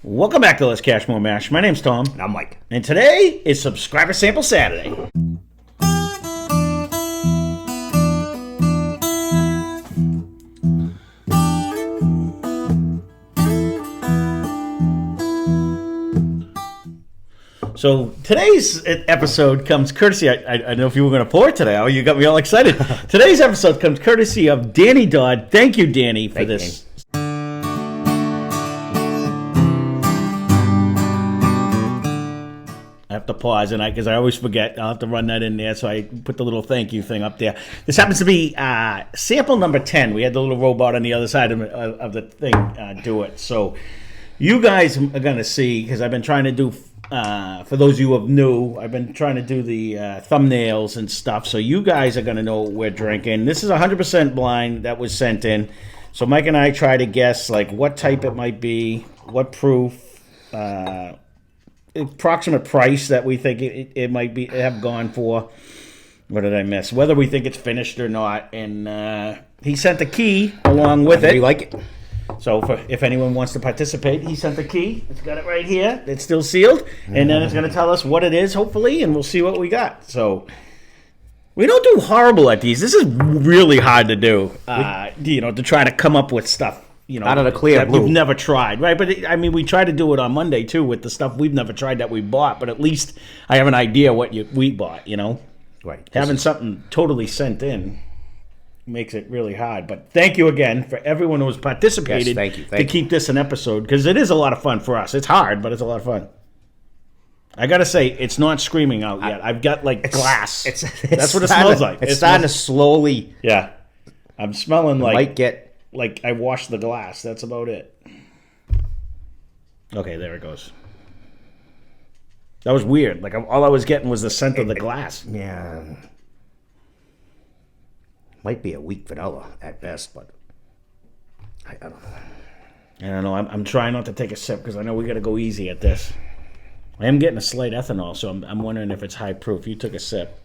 Welcome back to Lesscashmoremash. My name's Tom. And I'm Mike. And today is Subscriber Sample Saturday. So today's episode comes courtesy, I don't know if you were going to pour it today. Oh, you got me all excited. Today's episode comes courtesy of Danny Dodd. Thank you, Danny, for this. I have to pause because I always forget. I'll have to run that in there, so I put the little thank you thing up there. This happens to be sample number 10. We had the little robot on the other side of the thing do it. So you guys are going to see, because I've been trying to do, for those of you who are new, I've been trying to do the thumbnails and stuff. So you guys are going to know what we're drinking. This is 100% blind that was sent in. So Mike and I try to guess like what type it might be, what proof, approximate price that we think it might be have gone for. What did I miss? Whether we think it's finished or not. And he sent a key along with it. We like it. So if anyone wants to participate, he sent the key. It's got it right here. It's still sealed. And then it's going to tell us what it is, hopefully, and we'll see what we got. So we don't do horrible at these. This is really hard to do, to try to come up with stuff. Out of the clear blue. We've never tried, right? But we tried to do it on Monday too with the stuff we've never tried that we bought. But at least I have an idea what we bought. Right. Having something totally sent in makes it really hard. But thank you again for everyone who's participated. Yes, thank you. To keep this an episode, because it is a lot of fun for us. It's hard, but it's a lot of fun. I gotta say, it's not screaming out yet. I've got glass. That's what it smells like. It's starting to slowly. Yeah, I'm smelling like I washed the glass. That's about it. Okay, there it goes. That was weird. All I was getting was the scent of the glass. Yeah. Might be a weak vanilla at best, but I don't know. I don't know. I'm trying not to take a sip because I know we got to go easy at this. I am getting a slight ethanol, so I'm wondering if it's high proof. You took a sip.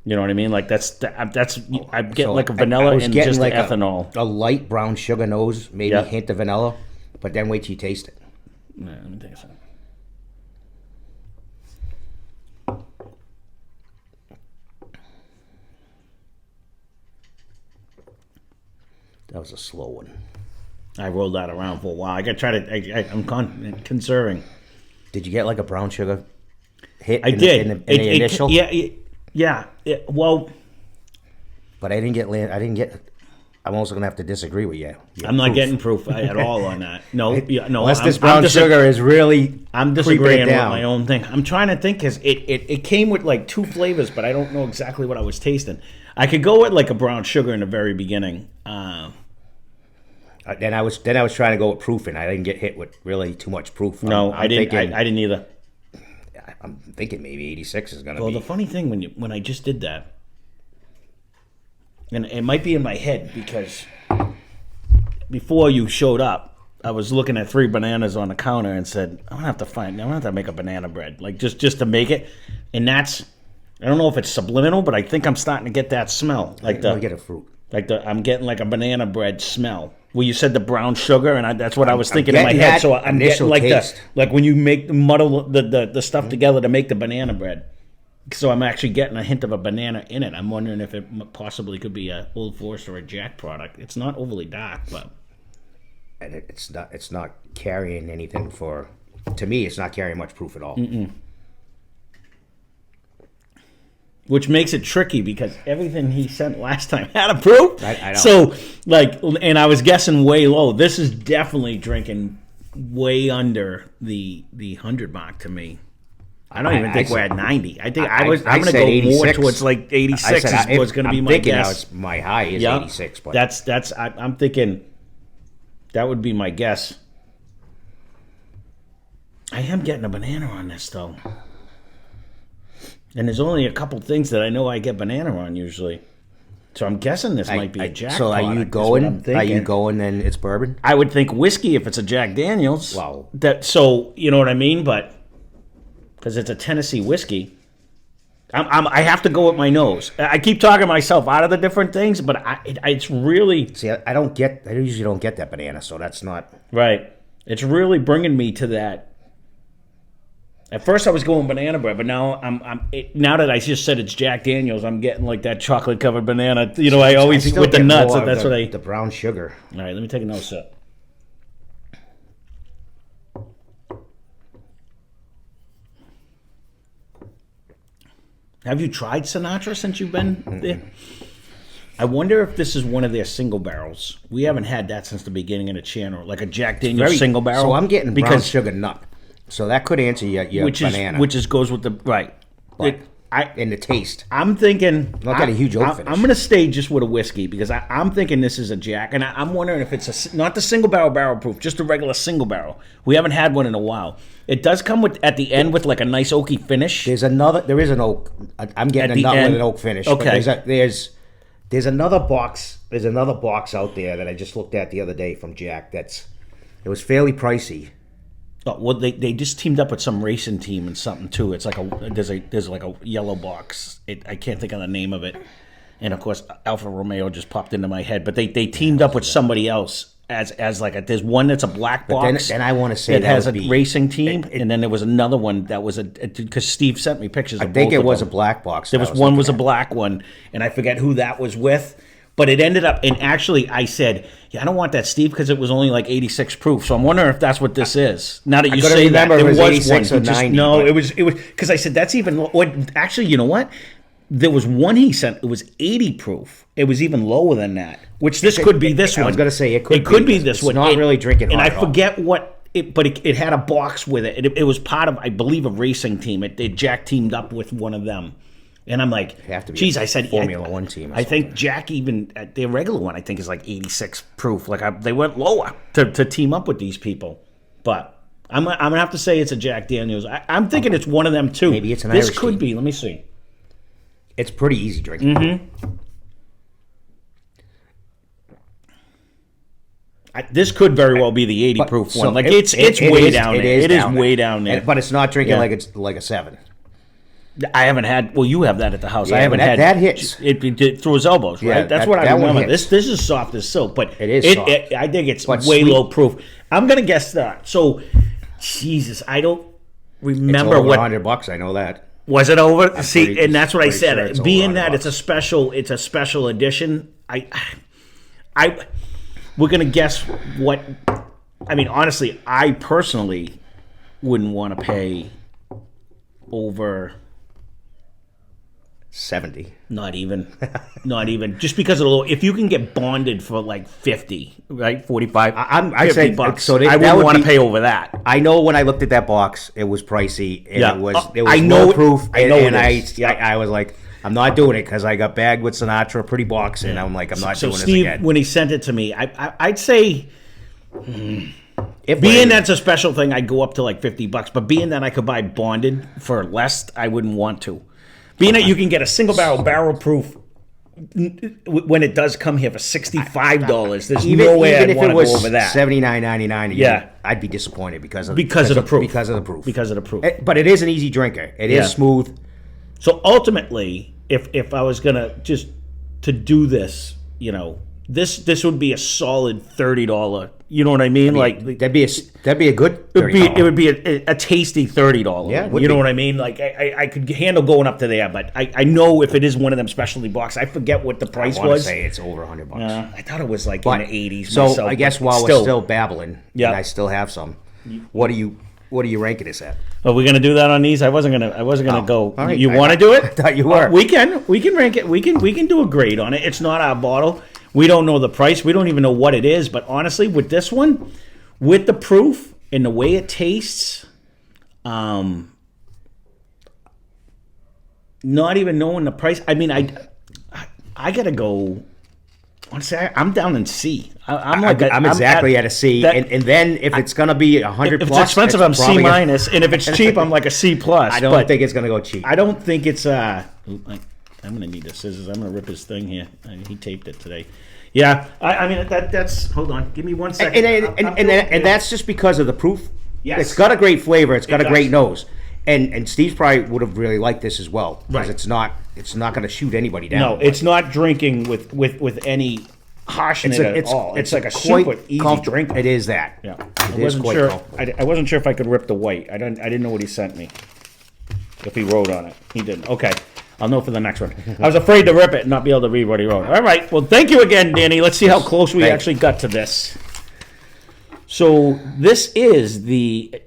You know what I mean? I'm getting like a vanilla and just like ethanol. A light brown sugar nose, maybe a hint of vanilla, but then wait till you taste it. Yeah, let me take a sip. That was a slow one. I rolled that around for a while. I got to try to. I'm conserving. Did you get like a brown sugar hit? I did. In the initial. Yeah. Well, but I didn't get. I'm also gonna have to disagree with you. I'm not getting proof at all on that. No. Unless this brown sugar is really. I'm disagreeing with my own thing. I'm trying to think because it came with like two flavors, but I don't know exactly what I was tasting. I could go with like a brown sugar in the very beginning. Then I was trying to go with proof, and I didn't get hit with really too much proof. I didn't. I didn't either. I'm thinking maybe 86 is going to be. Well, the funny thing when I just did that, and it might be in my head because before you showed up, I was looking at 3 bananas on the counter and said, I'm gonna have to make a banana bread, like just to make it, and that's. I don't know if it's subliminal, but I think I'm starting to get that smell, I get a fruit. I'm getting like a banana bread smell. Well, you said the brown sugar, and that's what I was thinking in my head. So I'm getting like when you muddle the stuff together to make the banana bread. So I'm actually getting a hint of a banana in it. I'm wondering if it possibly could be a Old Forester or a Jack product. It's not overly dark, but and it's not carrying anything for. To me, it's not carrying much proof at all. Mm-mm. Which makes it tricky because everything he sent last time had a proof. I know. So, and I was guessing way low. This is definitely drinking way under the 100 mark to me. I don't even think we're at 90. I think I'm going to go 86. More towards like 86 is what's going to be my guess. My high is 86. But I'm thinking that would be my guess. I am getting a banana on this though. And there's only a couple things that I know I get banana on usually. So I'm guessing this might be a Jack So product, are you going then it's bourbon? I would think whiskey if it's a Jack Daniels. Wow. So you know what I mean? But because it's a Tennessee whiskey, I have to go with my nose. I keep talking myself out of the different things, but it's really... See, I usually don't get that banana, so that's not... Right. It's really bringing me to that. At first, I was going banana bread, but now now that I just said it's Jack Daniels, I'm getting like that chocolate covered banana. You know, I always still with the get nuts. more of That's what I. the brown sugar. All right, let me take another sip. Have you tried Sinatra since you've been there? I wonder if this is one of their single barrels. We haven't had that since the beginning of the channel, like a Jack Daniels single barrel. So I'm getting brown sugar nut. So that could answer your banana. Which goes with the right. In the taste. I'm thinking. Not got a huge oak finish. I'm going to stay just with a whiskey because I'm thinking this is a Jack, and I'm wondering if it's not the single barrel proof, just a regular single barrel. We haven't had one in a while. It does come with at the end with like a nice oaky finish. There is an oak. I'm getting a nut with an oak finish. Okay. But there's another box. There's another box out there that I just looked at the other day from Jack. It was fairly pricey. Oh, well, they just teamed up with some racing team and something too. It's like there's like a yellow box. I can't think of the name of it, and of course Alfa Romeo just popped into my head. But they teamed up with somebody else as like there's one that's a black box. Then I want to say it has a racing team, and then there was another one that was because Steve sent me pictures. I think it was a black box. There was a black one, and I forget who that was with. But it ended up, and actually I said, yeah, I don't want that, Steve, because it was only like 86 proof. So I'm wondering if that's what this is. Now that you say that, it was 86 or 90. No, it was, because I said, that's even, actually, you know what? There was one he sent, it was 80 proof. It was even lower than that, which this could be this one. I was going to say, it could be this one. It's not really drinking hot. And I forget what, but it had a box with it. It was part of, I believe, a racing team. Jack teamed up with one of them. And I'm like, geez, I said Formula One team. I think Jack even their regular one I think is like 86 proof. Like they went lower to team up with these people. But I'm gonna have to say it's a Jack Daniels. I'm thinking it's one of them too. Maybe it's an This Irish could team. be. Let me see. It's pretty easy drinking. Mm-hmm. This could very well be the 80 proof one. Like it's way down there. It is way down there. But it's not drinking like it's like a 7. I haven't had. Well, you have that at the house. Yeah, I haven't had that hits. It through his elbows, right? Yeah, That's what I remember. This is soft as silk, but it is soft. I think it's but way sweet. low proof. I'm gonna guess that. So, Jesus, I don't remember it's over what $100. I know that. Was it over? And that's what I said. Sure Being that it's a special edition. We're gonna guess what. I mean, honestly, I personally wouldn't want to pay over. 70. Not even. Just because of the low. If you can get bonded for like 50, right? 45. I'd say $50. so. I wouldn't want to pay over that. I know when I looked at that box, it was pricey. And Yeah. it was I know low proof. I know and it is. I was like, I'm not doing it because I got bagged with Sinatra, pretty box, and I'm like, I'm not doing Steve, this again. when he sent it to me, I'd say. If Being that's a special thing, I'd go up to like $50. But being that I could buy bonded for less, I wouldn't want to. Being that you can get a single barrel proof when it does come here for $65, there's no way I'd want to go over that. $79.99. Yeah, I'd be disappointed because of the proof. Because of the proof. Because of the proof. But it is an easy drinker. It is smooth. So ultimately, if I was gonna just to do this, you know, this would be a solid $30. You know what I mean? Like that'd be a good $30. It would be a tasty $30. Yeah, you know what I mean? Like I could handle going up to there, but I know if it is one of them specialty boxes, I forget what the price I want was. to say it's over $100. I thought it was like in the 80s. So myself, I guess while we're still babbling, and I still have some. What do you rank this at? Are we gonna do that on these? I wasn't gonna go. All right. You want to do it? I thought you were. We can rank it. We can do a grade on it. It's not our bottle. We don't know the price. We don't even know what it is. But honestly, with this one, with the proof and the way it tastes, not even knowing the price. I mean, I gotta go. Honestly, I'm down in C. I'm exactly at a C. And then if it's gonna be 100 if plus, it's expensive, I'm C minus, and if it's cheap, I'm like a C plus. I don't think it's gonna go cheap. I don't think it's. I'm gonna need the scissors. I'm gonna rip his thing here. He taped it today. Yeah, I mean that's. Hold on, give me 1 second. And that's just because of the proof. Yes. It's got a great flavor. It's got a great nose. And Steve probably would have really liked this as well because Right. it's not going to shoot anybody down. No, it's not drinking with any harsh in it at all. It's like a quite super easy drink. It is that. Yeah, It is quite comfortable. I wasn't sure if I could rip the white. I didn't know what he sent me. If he wrote on it, he didn't. Okay, I'll know for the next one. I was afraid to rip it and not be able to read what he wrote. All right. Well, thank you again, Danny. Let's see how close we actually got to this. So this is the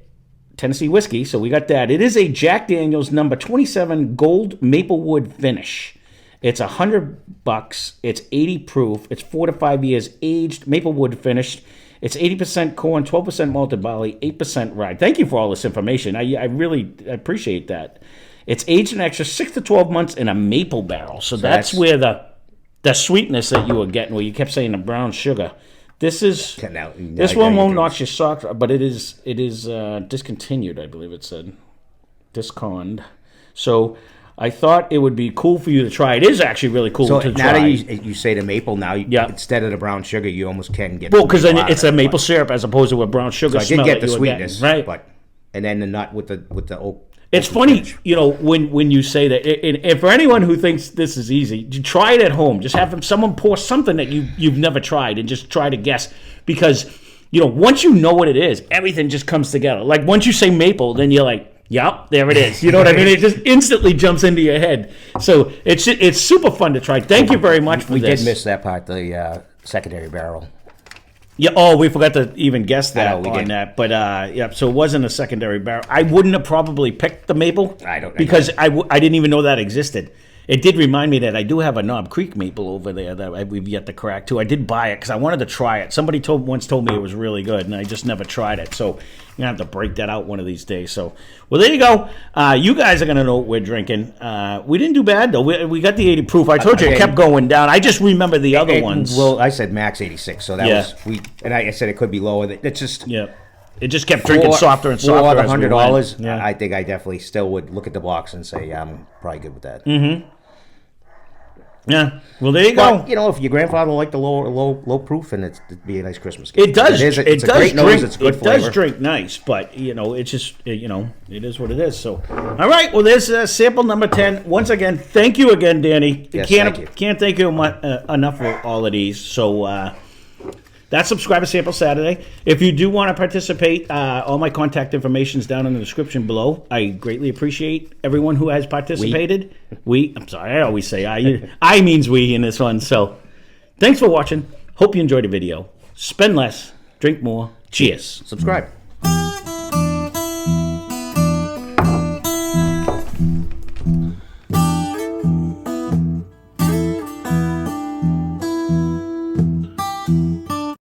Tennessee whiskey. So we got that. It is a Jack Daniel's number 27 gold maplewood finish. It's $100. It's 80 proof. It's 4 to 5 years aged, maplewood finished. It's 80% corn, 12% malted barley, 8% rye. Thank you for all this information. I really appreciate that. It's aged an extra 6 to 12 months in a maple barrel. So that's where the sweetness that you were getting, where you kept saying the brown sugar. This one won't knock your socks, but it is discontinued, I believe it said. Disconned. So I thought it would be cool for you to try. It is actually really cool to try. So now that you say the maple, instead of the brown sugar, you almost can get. Well, because then it's a maple syrup as opposed to a brown sugar. So I did get the sweetness, right? And then the nut with the oak. It's funny, when you say that. And for anyone who thinks this is easy, try it at home. Just have someone pour something that you've never tried and just try to guess. Because, once you know what it is, everything just comes together. Like, once you say maple, then you're like, yep, there it is. You know what I mean? It just instantly jumps into your head. So it's super fun to try. Thank you very much for this. We did miss that part, the secondary barrel. Yeah. We forgot to even guess that on that. But so it wasn't a secondary barrel. I wouldn't have probably picked the maple. Because I didn't even know that existed. It did remind me that I do have a Knob Creek maple over there that we've yet to crack too. I did buy it because I wanted to try it. Somebody once told me it was really good, and I just never tried it. So I'm gonna have to break that out one of these days. So, well, there you go. You guys are gonna know what we're drinking. We didn't do bad though. We got the 80 proof. I told you it kept going down. I just remember the other ones. Well, I said max 86, so that was and I said it could be lower. It's just It just kept drinking softer and softer. For $100, I think I definitely still would look at the box and say, yeah, I'm probably good with that. Mm-hmm. Yeah. Well, there you go. If your grandfather liked the low proof, and it'd be a nice Christmas It gift. does. It's a great drink. nose. It's good flavor. It does drink nice, but it's just it is what it is. So, all right. Well, there's sample number 10. Once again, thank you again, Danny. Yes, thank you. Can't thank you enough for all of these. So. That's Subscriber Sample Saturday. If you do want to participate, all my contact information is down in the description below. I greatly appreciate everyone who has participated. I'm sorry, I always say I. I means we in this one. So thanks for watching. Hope you enjoyed the video. Spend less, drink more. Cheers. Subscribe.